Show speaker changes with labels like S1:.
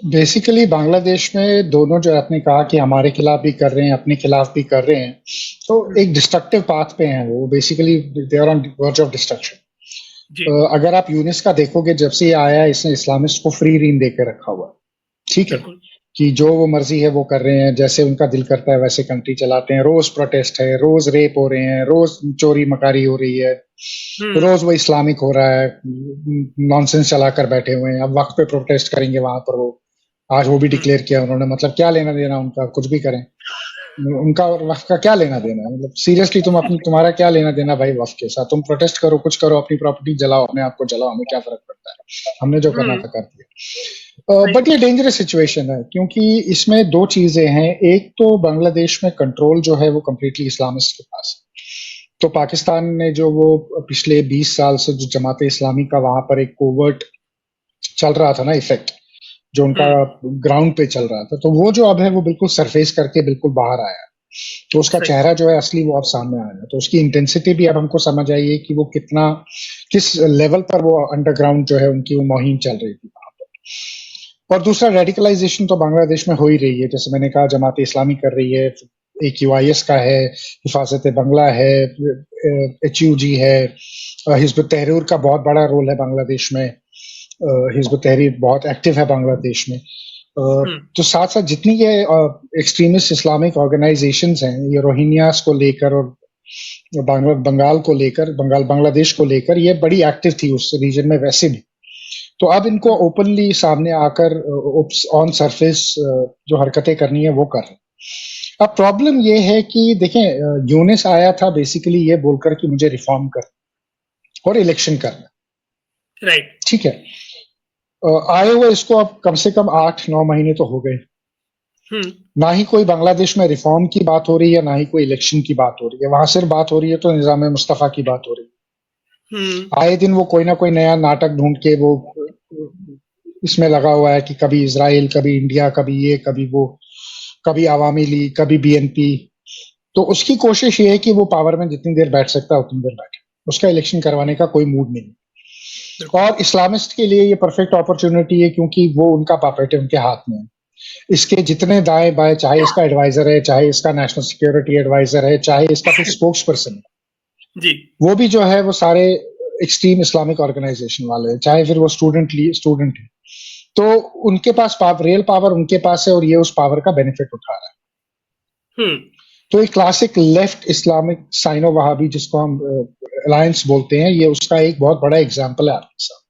S1: Basically Bangladesh में दोनों जो आपने कहा कि हमारे खिलाफ भी कर रहे हैं, अपने खिलाफ भी कर रहे हैं, तो
S2: हम्म,
S1: एक डिस्ट्रक्टिव पाथ पे हैं वो। Basically they are on verge of destruction.
S2: जी।
S1: अगर आप यूनिस का देखोगे, जब से ये आया है, इसने इस्लामिस्ट को फ्री रीन दे के रखा हुआ है। ठीक है
S2: बिल्कुल।
S1: कि जो वो मर्जी है वो कर रहे हैं, जैसे उनका दिल करता है वैसे कंट्री चलाते हैं। रोज प्रोटेस्ट है, रोज रेप हो रहे हैं, रोज चोरी मकारी हो रही है,
S2: हम्म।
S1: रोज वो इस्लामिक हो रहा है। नॉनसेंस चलाकर बैठे हुए हैं। अब वक्त पे प्रोटेस्ट करेंगे वहां पर वो। आज वो भी
S2: हम्म।
S1: डिक्लेयर किया उन्होंने। मतलब क्या लेना देना उनका, कुछ भी करें। उनका और वक्त का क्या लेना देना है? मतलब सीरियसली तुम्हारा क्या लेना देना भाई वक्त के साथ? तुम प्रोटेस्ट करो, कुछ करो, अपनी प्रॉपर्टी जलाओ, अपने आप को जलाओ, हमें क्या फर्क पड़ता है? हमने जो करना
S2: हम्म।
S1: था कर दिया।
S2: सही
S1: बट ये
S2: बात।
S1: डेंजरस सिचुएशन है, क्योंकि इसमें दो चीजें हैं। एक तो बांग्लादेश में कंट्रोल जो है वो कम्प्लीटली इस्लामिस्ट के पास है। तो पाकिस्तान ने जो वो पिछले 20 साल से जो जमात इस्लामी का वहां पर एक कोवर्ट चल रहा था ना इफेक्ट, जो उनका
S2: हम्म।
S1: ग्राउंड पे चल रहा था, तो वो जो अब है वो बिल्कुल सरफेस करके बिल्कुल बाहर आया है। तो उसका
S2: सही
S1: चेहरा
S2: बात।
S1: जो है असली वो अब सामने आया है। तो उसकी इंटेंसिटी भी अब हमको समझ आई है कि वो कितना, किस लेवल पर वो अंडरग्राउंड जो है उनकी वो मुहिम चल रही थी वहां पर। और दूसरा, रेडिकलाइजेशन तो बांग्लादेश में हो ही रही है। जैसे मैंने कहा, जमात इस्लामी कर रही है, एक यूआईएस का है, हिफाजत बंगला है, एचयूजी है, हिजब तहरीर का बहुत बड़ा रोल है बांग्लादेश में। हिजब तहरीर बहुत एक्टिव है बांग्लादेश में।
S2: हम्म।
S1: तो साथ साथ जितनी ये एक्सट्रीमिस्ट इस्लामिक ऑर्गेनाइजेशंस हैं, ये रोहिंग्यास को लेकर और बंगाल को लेकर, बांग्लादेश को लेकर, ये बड़ी एक्टिव थी उस रीजन में वैसे भी। तो अब इनको
S2: हम्म।
S1: ओपनली सामने आकर ऑन सरफेस जो हरकतें करनी है वो कर रहे हैं। अब प्रॉब्लम ये है कि देखें, यूनिस आया था बेसिकली ये बोलकर कि मुझे रिफॉर्म कर और इलेक्शन करना।
S2: राइट।
S1: ठीक है। आए हुए इसको अब कम से कम 8-9 महीने तो हो गए।
S2: हम्म।
S1: ना ही कोई बांग्लादेश में रिफॉर्म की बात हो रही है, ना ही कोई इलेक्शन की बात हो रही है। वहां सिर्फ बात हो रही है तो निजाम मुस्तफा की बात हो रही
S2: हम्म।
S1: है। आए दिन वो कोई ना कोई नया नाटक ढूंढ के वो इसमें लगा हुआ है कि कभी इसराइल, कभी इंडिया, कभी ये, कभी वो, कभी आवामी लीग, कभी बीएनपी। तो उसकी कोशिश ये है कि वो पावर में जितनी देर बैठ सकता है उतनी देर बैठे। उसका इलेक्शन करवाने का कोई मूड नहीं।
S2: बिल्कुल।
S1: और इस्लामिस्ट के लिए ये परफेक्ट अपॉर्चुनिटी है, क्योंकि वो उनका पापेट है, उनके हाथ में है। इसके जितने दाएं बाएं, चाहे इसका एडवाइजर है, चाहे इसका नेशनल सिक्योरिटी एडवाइजर है, चाहे इसका कोई स्पोक्स पर्सन है,
S2: जी।
S1: वो भी जो है वो सारे एक्सट्रीम इस्लामिक ऑर्गेनाइजेशन वाले हैं। चाहे फिर वो स्टूडेंट है, तो उनके पास रियल पावर उनके पास है, और ये उस पावर का बेनिफिट उठा रहा है।
S2: हम्म।
S1: तो एक classic left Islamic Sino Wahhabi, जिसको हम अलायंस बोलते हैं, ये उसका एक बहुत बड़ा एग्जाम्पल है आपके साथ।